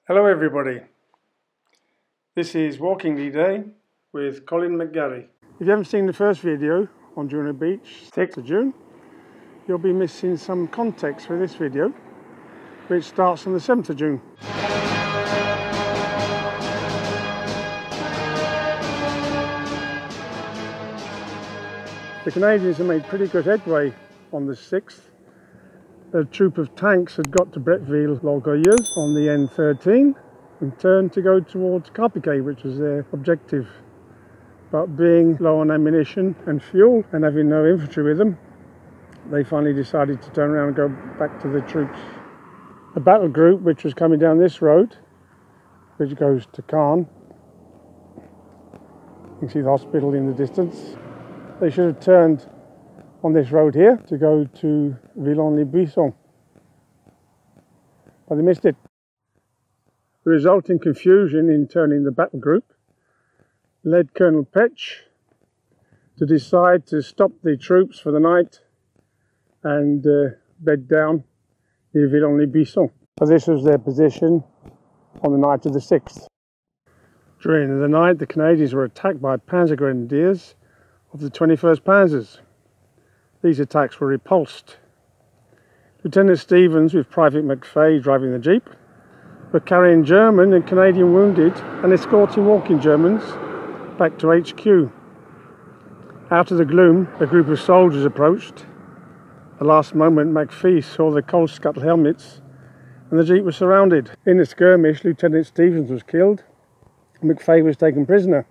Hello everybody, this is Walking the Day with Colin McGarry. If you haven't seen the first video on Juno Beach, 6th of June, you'll be missing some context for this video, which starts on the 7th of June. The Canadians have made pretty good headway on the 6th. A troop of tanks had got to Bretteville-Longueuil on the N13 and turned to go towards Carpiquet, which was their objective. But being low on ammunition and fuel and having no infantry with them, they finally decided to turn around and go back to the troops. The battle group, which was coming down this road, which goes to Caen, you can see the hospital in the distance, they should have turned on this road here to go to Villons, but they missed it. The resulting confusion in turning the battle group led Colonel Petch to decide to stop the troops for the night and bed down near Villons. So this was their position on the night of the 6th. During the night, the Canadians were attacked by Panzer Grenadiers of the 21st Panzers. These attacks were repulsed. Lieutenant Stevens, with Private McFay driving the jeep, were carrying German and Canadian wounded and escorting walking Germans back to HQ. Out of the gloom, a group of soldiers approached. At the last moment, McPhee saw the coal scuttle helmets and the jeep was surrounded. In the skirmish, Lieutenant Stevens was killed and McFay was taken prisoner.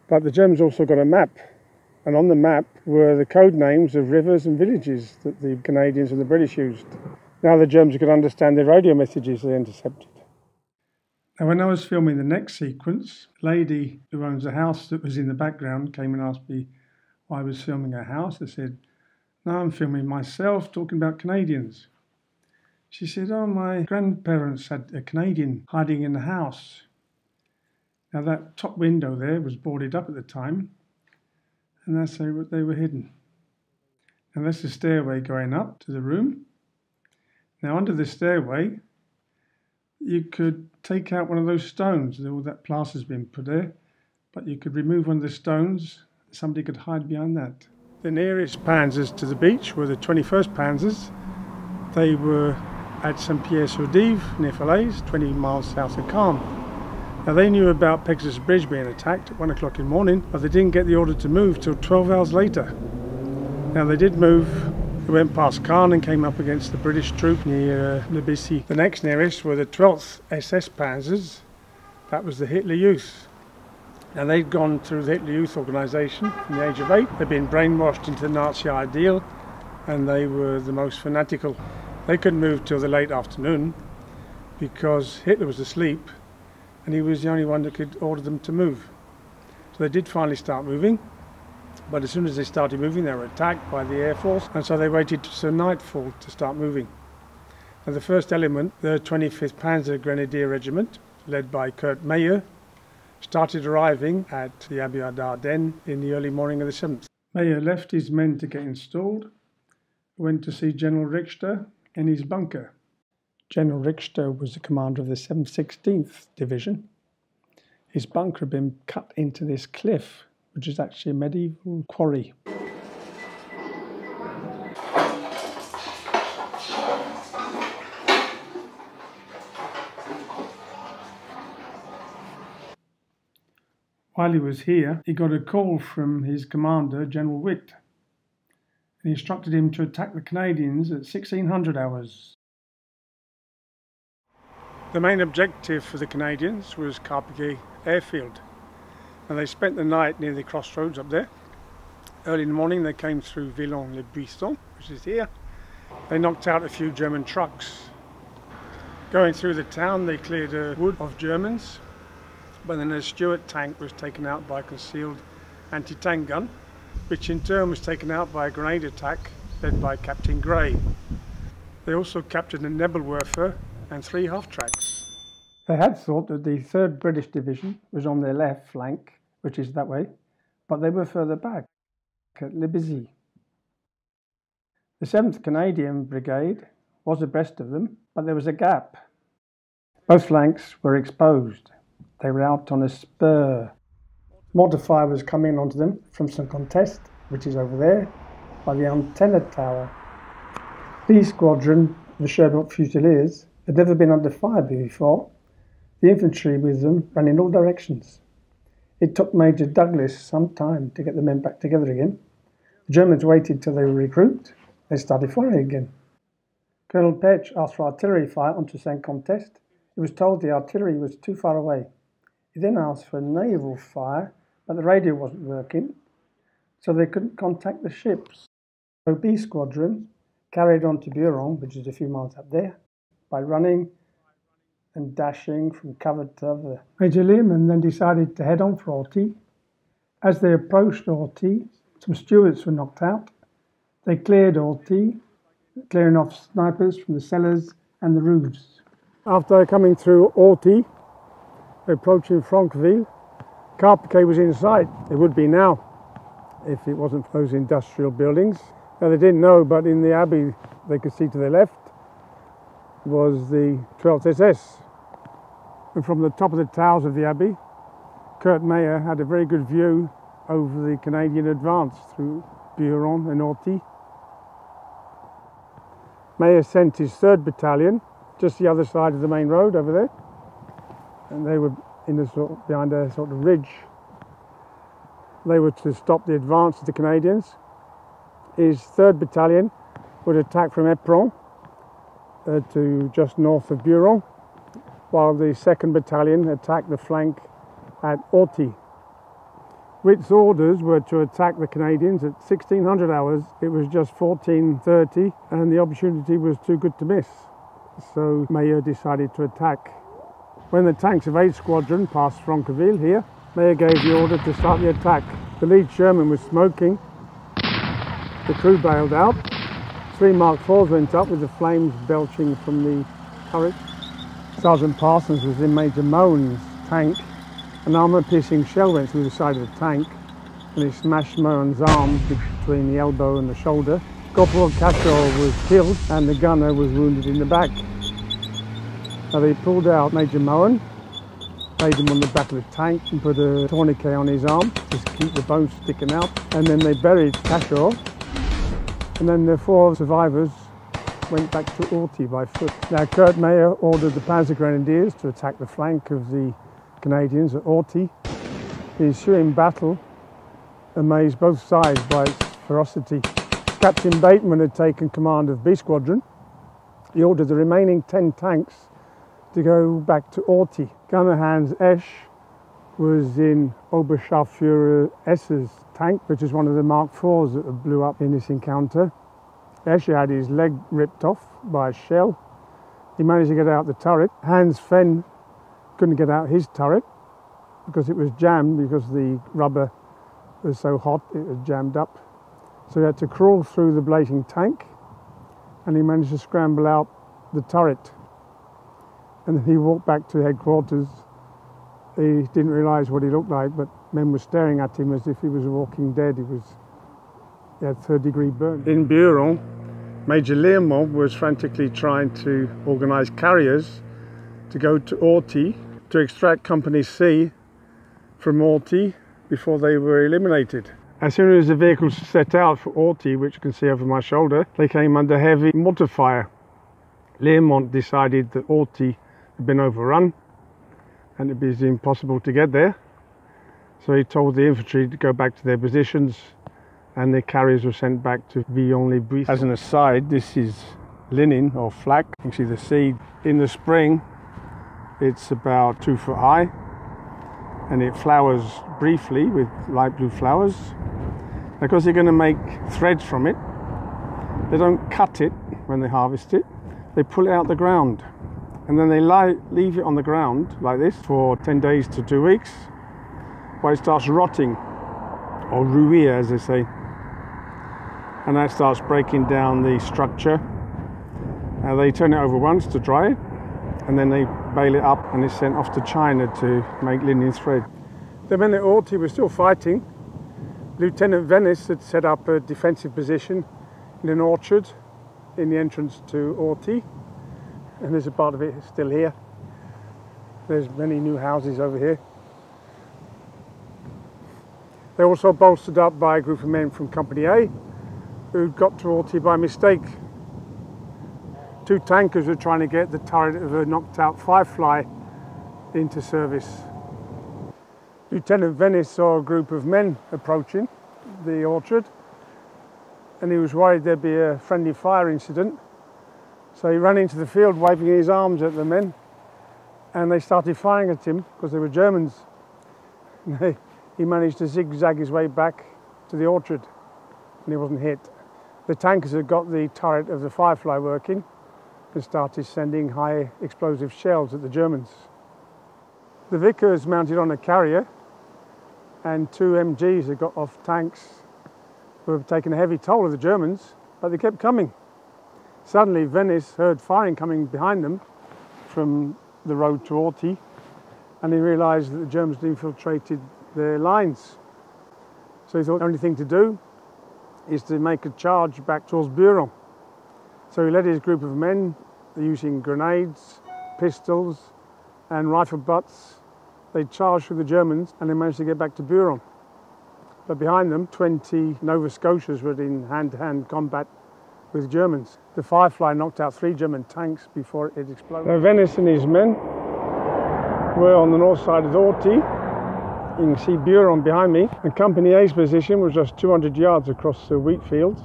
But the Germans also got a map, and on the map were the code names of rivers and villages that the Canadians and the British used. Now the Germans could understand the radio messages they intercepted. Now when I was filming the next sequence, a lady who owns a house that was in the background came and asked me why I was filming her house. I said, no, I'm filming myself talking about Canadians. She said, oh, my grandparents had a Canadian hiding in the house. Now that top window there was boarded up at the time, and that's how they were hidden. And that's the stairway going up to the room. Now under the stairway, you could take out one of those stones. All that plaster's been put there, but you could remove one of the stones. Somebody could hide behind that. The nearest Panzers to the beach were the 21st Panzers. They were at Saint-Pierre-sur-Dive, near Falaise, 20 miles south of Caen. Now they knew about Pegasus Bridge being attacked at 1 o'clock in the morning, but they didn't get the order to move till 12 hours later. Now they did move. They went past Caen and came up against the British troop near Le Bessy. The next nearest were the 12th SS Panzers. That was the Hitler Youth. Now they'd gone through the Hitler Youth organisation from the age of 8. They'd been brainwashed into the Nazi ideal, and they were the most fanatical. They couldn't move till the late afternoon because Hitler was asleep and he was the only one that could order them to move. So they did finally start moving, but as soon as they started moving they were attacked by the Air Force, and so they waited till nightfall to start moving. And the first element, the 25th Panzer Grenadier Regiment, led by Kurt Meyer, started arriving at the Abbey of Ardennes in the early morning of the 7th. Meyer left his men to get installed, went to see General Richter in his bunker. General Richter was the commander of the 716th Division. His bunker had been cut into this cliff, which is actually a medieval quarry. While he was here, he got a call from his commander, General Witt, and instructed him to attack the Canadians at 1600 hours. The main objective for the Canadians was Carpiquet Airfield, and they spent the night near the crossroads up there. Early in the morning they came through Villons, which is here. They knocked out a few German trucks. Going through the town they cleared a wood of Germans, but then a Stuart tank was taken out by a concealed anti-tank gun, which in turn was taken out by a grenade attack led by Captain Gray. They also captured a Nebelwerfer and 3 half-tracks. They had thought that the 3rd British Division was on their left flank, which is that way, but they were further back, at Le Bessy. The 7th Canadian Brigade was abreast of them, but there was a gap. Both flanks were exposed. They were out on a spur. Mortar fire was coming onto them from some contest, which is over there, by the antenna tower. B Squadron, the Sherbrooke Fusiliers, had never been under fire before. The infantry with them ran in all directions. It took Major Douglas some time to get the men back together again. The Germans waited till they were regrouped. They started firing again. Colonel Petch asked for artillery fire onto St. Contest. He was told the artillery was too far away. He then asked for naval fire, but the radio wasn't working, so they couldn't contact the ships. So B Squadron carried on to Buron, which is a few miles up there, by running and dashing from cover to cover. Major Learman then decided to head on for Authie. As they approached Authie, some stewards were knocked out. They cleared Authie, clearing off snipers from the cellars and the roofs. After coming through Authie, approaching Franqueville, Carpiquet was in sight. It would be now, if it wasn't for those industrial buildings. Now they didn't know, but in the Abbey they could see to their left was the 12th SS. And from the top of the towers of the Abbey, Kurt Meyer had a very good view over the Canadian advance through Buron and Authie. Meyer sent his 3rd Battalion just the other side of the main road over there, and they were behind a sort of ridge. They were to stop the advance of the Canadians. His 3rd Battalion would attack from Éperon to just north of Buron, while the 2nd Battalion attacked the flank at Authie. Witt's orders were to attack the Canadians at 1600 hours. It was just 14:30 and the opportunity was too good to miss. So Meyer decided to attack. When the tanks of 8th Squadron passed Franqueville here, Meyer gave the order to start the attack. The lead Sherman was smoking. The crew bailed out. 3 Mark IVs went up with the flames belching from the turret. Sergeant Parsons was in Major Mohn's tank. An armour-piercing shell went through the side of the tank and it smashed Mohn's arm between the elbow and the shoulder. Corporal Cashor was killed and the gunner was wounded in the back. Now they pulled out Major Mohn, laid him on the back of the tank and put a tourniquet on his arm to keep the bones sticking out, and then they buried Cashor, and then the 4 survivors went back to Authie by foot. Now Kurt Meyer ordered the Panzer Grenadiers to attack the flank of the Canadians at Authie. The ensuing battle amazed both sides by its ferocity. Captain Bateman had taken command of B Squadron. He ordered the remaining 10 tanks to go back to Authie. Gunner Hans Esch was in Oberscharführer Esser's tank, which is one of the Mark IVs that blew up in this encounter. Esch had his leg ripped off by a shell. He managed to get out the turret. Hans Fenn couldn't get out his turret because it was jammed, because the rubber was so hot it was jammed up. So he had to crawl through the blazing tank, and he managed to scramble out the turret. And then he walked back to headquarters. He didn't realise what he looked like, but men were staring at him as if he was walking dead. He had 3rd-degree burn. In Buron, Major Learmont was frantically trying to organise carriers to go to Authie to extract Company C from Authie before they were eliminated. As soon as the vehicles set out for Authie, which you can see over my shoulder, they came under heavy mortar fire. Learmont decided that Authie had been overrun and it was impossible to get there. So he told the infantry to go back to their positions, and the carriers were sent back to Villons-les-Buissons. As an aside, this is linen or flax. You can see the seed. In the spring, it's about 2 foot high, and it flowers briefly with light blue flowers. Because they're going to make threads from it, they don't cut it when they harvest it. They pull it out the ground, and then they leave it on the ground like this for 10 days to 2 weeks, while it starts rotting, or rouiller as they say. And that starts breaking down the structure. They turn it over once to dry it, and then they bale it up and it's sent off to China to make linen thread. The men at Authie were still fighting. Lieutenant Veness had set up a defensive position in an orchard in the entrance to Authie, and there's a part of it still here. There's many new houses over here. They also bolstered up by a group of men from Company A who got to Authie by mistake. 2 tankers were trying to get the turret of a knocked out Firefly into service. Lieutenant Veness saw a group of men approaching the orchard and he was worried there'd be a friendly fire incident. So he ran into the field waving his arms at the men and they started firing at him because they were Germans. He managed to zigzag his way back to the orchard and he wasn't hit. The tankers had got the turret of the Firefly working and started sending high explosive shells at the Germans. The Vickers mounted on a carrier and 2 MGs had got off tanks were taking a heavy toll of the Germans, but they kept coming. Suddenly Veness heard firing coming behind them from the road to Authie and he realised that the Germans had infiltrated their lines. So he thought the only thing to do is to make a charge back towards Buron. So he led his group of men using grenades, pistols and rifle butts. They charged through the Germans and they managed to get back to Buron. But behind them, 20 Nova Scotias were in hand-to-hand combat with Germans. The Firefly knocked out 3 German tanks before it exploded. Veness and his men were on the north side of Authie. You can see Buron behind me. And Company A's position was just 200 yards across the wheat fields.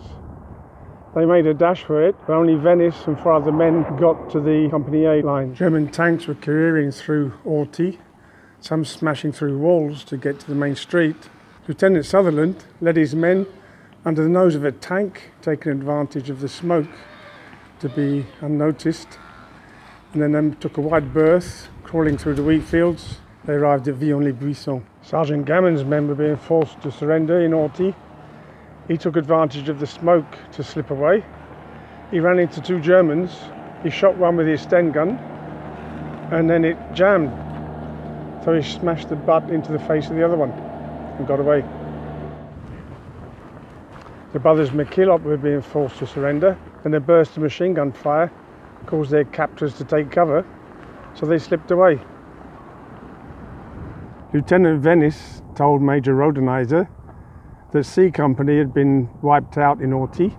They made a dash for it, but only Veness and 4 other men got to the Company A line. German tanks were careering through Authie, some smashing through walls to get to the main street. Lieutenant Sutherland led his men under the nose of a tank, taking advantage of the smoke to be unnoticed, and then took a wide berth, crawling through the wheat fields. They arrived at Villons-les-Buissons. Sergeant Gammon's men were being forced to surrender in Authie. He took advantage of the smoke to slip away. He ran into 2 Germans. He shot one with his Sten gun, and then it jammed. So he smashed the butt into the face of the other one and got away. The brothers McKillop were being forced to surrender, and a burst of machine gun fire caused their captors to take cover, so they slipped away. Lieutenant Veness told Major Rodenizer that C Company had been wiped out in Authie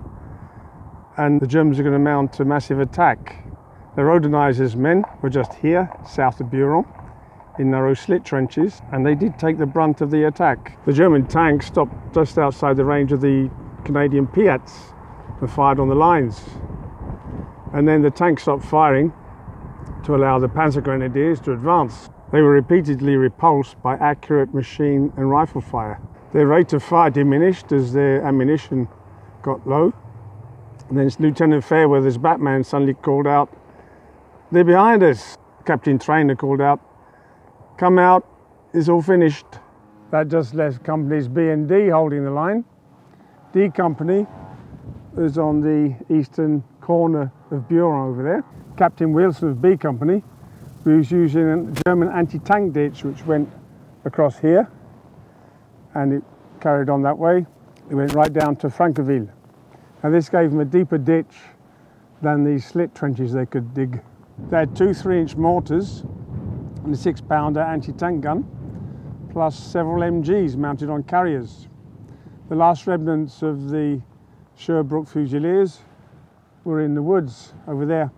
and the Germans were going to mount a massive attack. The Rodenizer's men were just here, south of Buron, in narrow slit trenches, and they did take the brunt of the attack. The German tanks stopped just outside the range of the Canadian Piats and fired on the lines. And then the tanks stopped firing to allow the Panzer Grenadiers to advance. They were repeatedly repulsed by accurate machine and rifle fire. Their rate of fire diminished as their ammunition got low. And then Lieutenant Fairweather's Batman suddenly called out, "They're behind us." Captain Trainer called out, "Come out, it's all finished." That just left companies B and D holding the line. D Company was on the eastern corner of Buron over there. Captain Wilson of B Company was using a German anti-tank ditch which went across here, and it carried on that way. It went right down to Francoville. Now this gave them a deeper ditch than the slit trenches they could dig. They had 2 3-inch mortars and a 6-pounder anti-tank gun, plus several MGs mounted on carriers. The last remnants of the Sherbrooke Fusiliers were in the woods over there.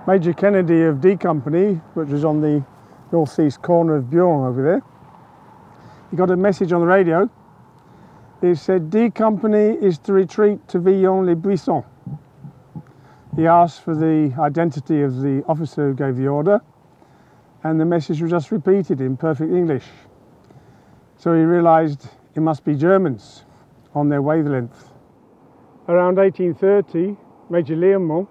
Major Kennedy of D Company, which was on the northeast corner of Buron over there, he got a message on the radio. It said D Company is to retreat to Villons-les-Buissons. He asked for the identity of the officer who gave the order, and the message was just repeated in perfect English. So he realised it must be Germans on their wavelength. Around 1830, Major Learmont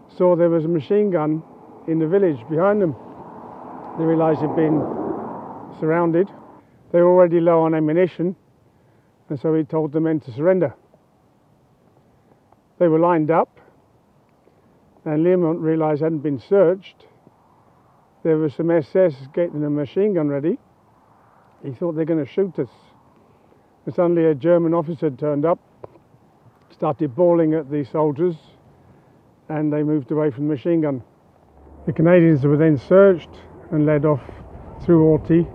saw there was a machine gun in the village behind them. They realised they'd been surrounded. They were already low on ammunition, and so he told the men to surrender. They were lined up, and Learmont realised they hadn't been searched. There was some SS getting a machine gun ready. He thought they're going to shoot us. And suddenly a German officer turned up, started bawling at the soldiers, and they moved away from the machine gun. The Canadians were then searched and led off through Authie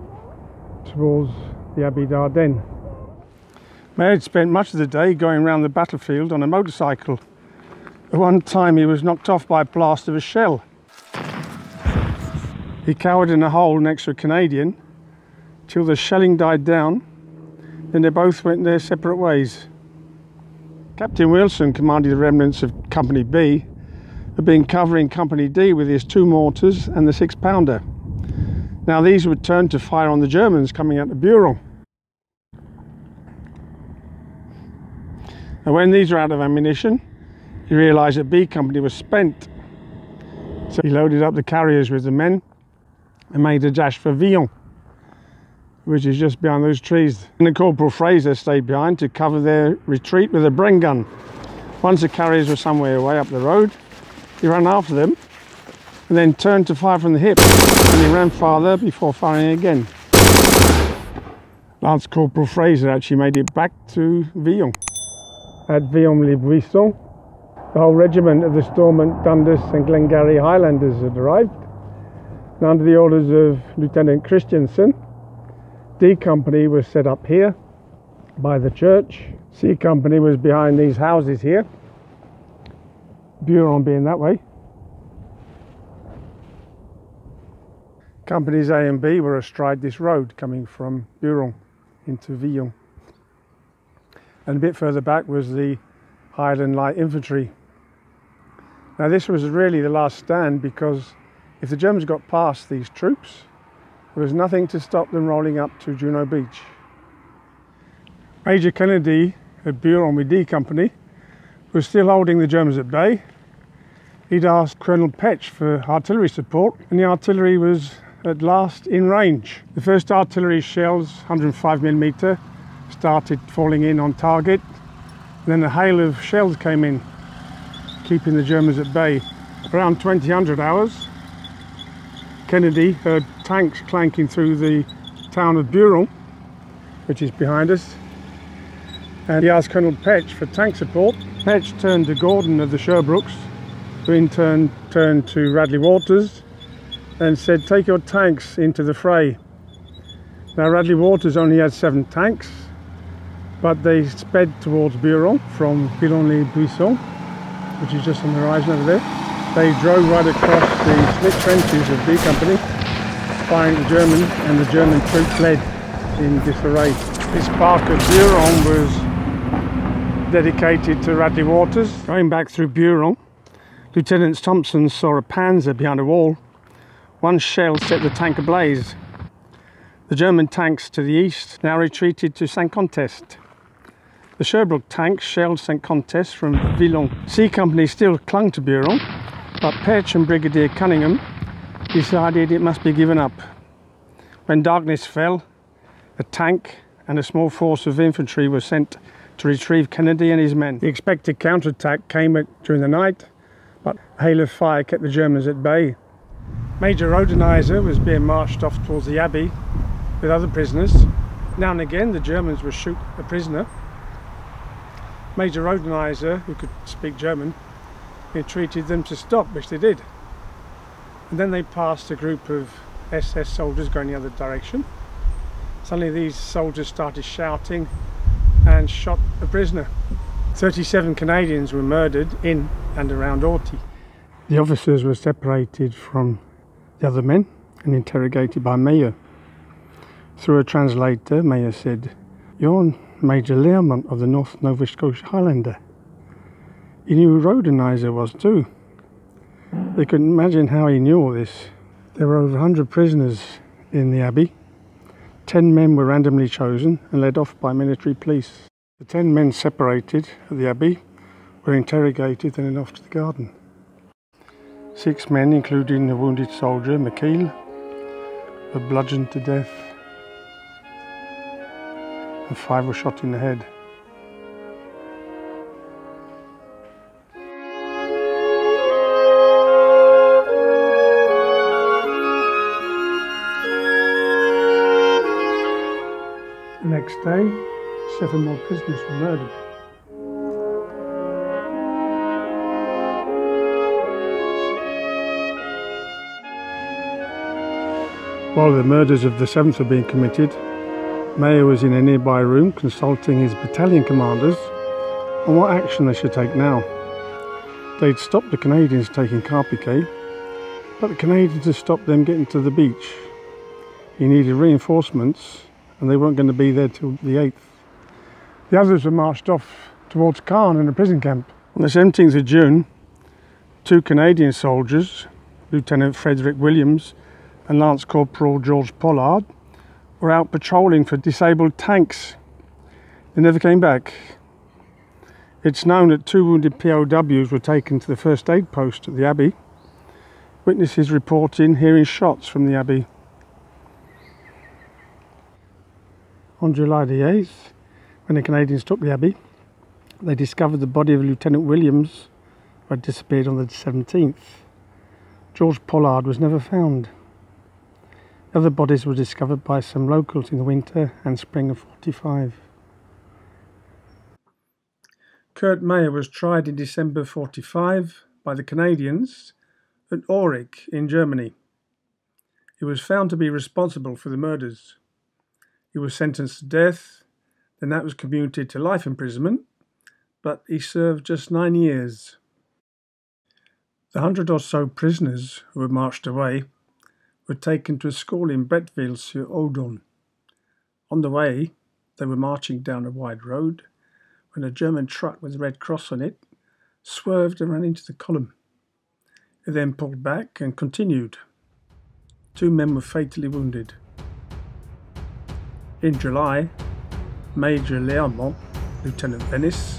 towards the Abbey d'Ardennes. Meyer had spent much of the day going around the battlefield on a motorcycle. At one time he was knocked off by a blast of a shell. He cowered in a hole next to a Canadian till the shelling died down, then they both went their separate ways. Captain Wilson, commanding the remnants of Company B, had been covering Company D with his 2 mortars and the 6-pounder. Now these would turn to fire on the Germans coming out of Buron. And when these were out of ammunition, he realised that B Company was spent. So he loaded up the carriers with the men and made a dash for Villons, which is just behind those trees. And the Corporal Fraser stayed behind to cover their retreat with a Bren gun. Once the carriers were somewhere away up the road, he ran after them and then turned to fire from the hip, and he ran farther before firing again. Lance Corporal Fraser actually made it back to Villons. At Villons-les-Buissons, the whole regiment of the Stormont, Dundas and Glengarry Highlanders had arrived. And under the orders of Lieutenant Christensen, D Company was set up here by the church. C Company was behind these houses here, Buron being that way. Companies A and B were astride this road coming from Buron into Villons. And a bit further back was the Highland Light Infantry. Now this was really the last stand, because if the Germans got past these troops, there was nothing to stop them rolling up to Juno Beach. Major Kennedy at Buron with D Company was still holding the Germans at bay. He'd asked Colonel Petch for artillery support, and the artillery was at last in range. The first artillery shells, 105mm, started falling in on target. Then a hail of shells came in, keeping the Germans at bay. Around 2000 hours, Kennedy heard tanks clanking through the town of Buron, which is behind us, and he asked Colonel Petch for tank support. Petch turned to Gordon of the Sherbrooks, who in turn turned to Radley Walters and said, "Take your tanks into the fray." Now Radley Walters only had 7 tanks, but they sped towards Buron from Villons-les-Buissons, which is just on the horizon over there. They drove right across the split trenches of B Company, firing the German, and the German troops fled in disarray. This park at Buron was dedicated to Radley Walters. Going back through Buron, Lieutenant Thompson saw a Panzer behind a wall. One shell set the tank ablaze. The German tanks to the east now retreated to Saint-Contest. The Sherbrooke tanks shelled Saint-Contest from Villons. C Company still clung to Buron, but Petch and Brigadier Cunningham decided it must be given up. When darkness fell, a tank and a small force of infantry were sent to retrieve Kennedy and his men. The expected counterattack came during the night, but a hail of fire kept the Germans at bay. Major Rodenizer was being marched off towards the Abbey with other prisoners. Now and again the Germans would shoot a prisoner. Major Rodenizer, who could speak German, entreated them to stop, which they did. And then they passed a group of SS soldiers going the other direction. Suddenly these soldiers started shouting and shot a prisoner. 37 Canadians were murdered in and around Authie. The officers were separated from the other men and interrogated by Meyer. Through a translator, Meyer said, "You're Major Learmont of the North Nova Scotia Highlander." He knew who Rodenizer was too. They couldn't imagine how he knew all this. There were over 100 prisoners in the Abbey. 10 men were randomly chosen and led off by military police. The 10 men separated at the Abbey were interrogated and then off to the garden. 6 men, including the wounded soldier McKeel, were bludgeoned to death, and 5 were shot in the head. The next day, 7 more prisoners were murdered. While the murders of the 7th were being committed, Meyer was in a nearby room consulting his battalion commanders on what action they should take now. They'd stopped the Canadians taking Carpiquet, but the Canadians had stopped them getting to the beach. He needed reinforcements, and they weren't going to be there till the 8th. The others were marched off towards Caen in a prison camp. On the 17th of June, 2 Canadian soldiers, Lieutenant Frederick Williams and Lance Corporal George Pollard, were out patrolling for disabled tanks. They never came back. It's known that 2 wounded POWs were taken to the first aid post at the Abbey. Witnesses reporting hearing shots from the Abbey. On July the 8th, when the Canadians took the Abbey, they discovered the body of Lieutenant Williams, who had disappeared on the 17th. George Pollard was never found. The other bodies were discovered by some locals in the winter and spring of 45. Kurt Meyer was tried in December 45 by the Canadians at Aurich in Germany. He was found to be responsible for the murders. He was sentenced to death, then that was commuted to life imprisonment, but he served just 9 years. The 100 or so prisoners who were marched away were taken to a school in Bretteville-sur-Odon. On the way, they were marching down a wide road when a German truck with a red cross on it swerved and ran into the column. It then pulled back and continued. 2 men were fatally wounded. In July, Major Learmont, Lieutenant Veness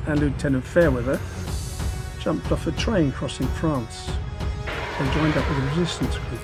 and Lieutenant Fairweather jumped off a train crossing France. They joined up with a resistance group.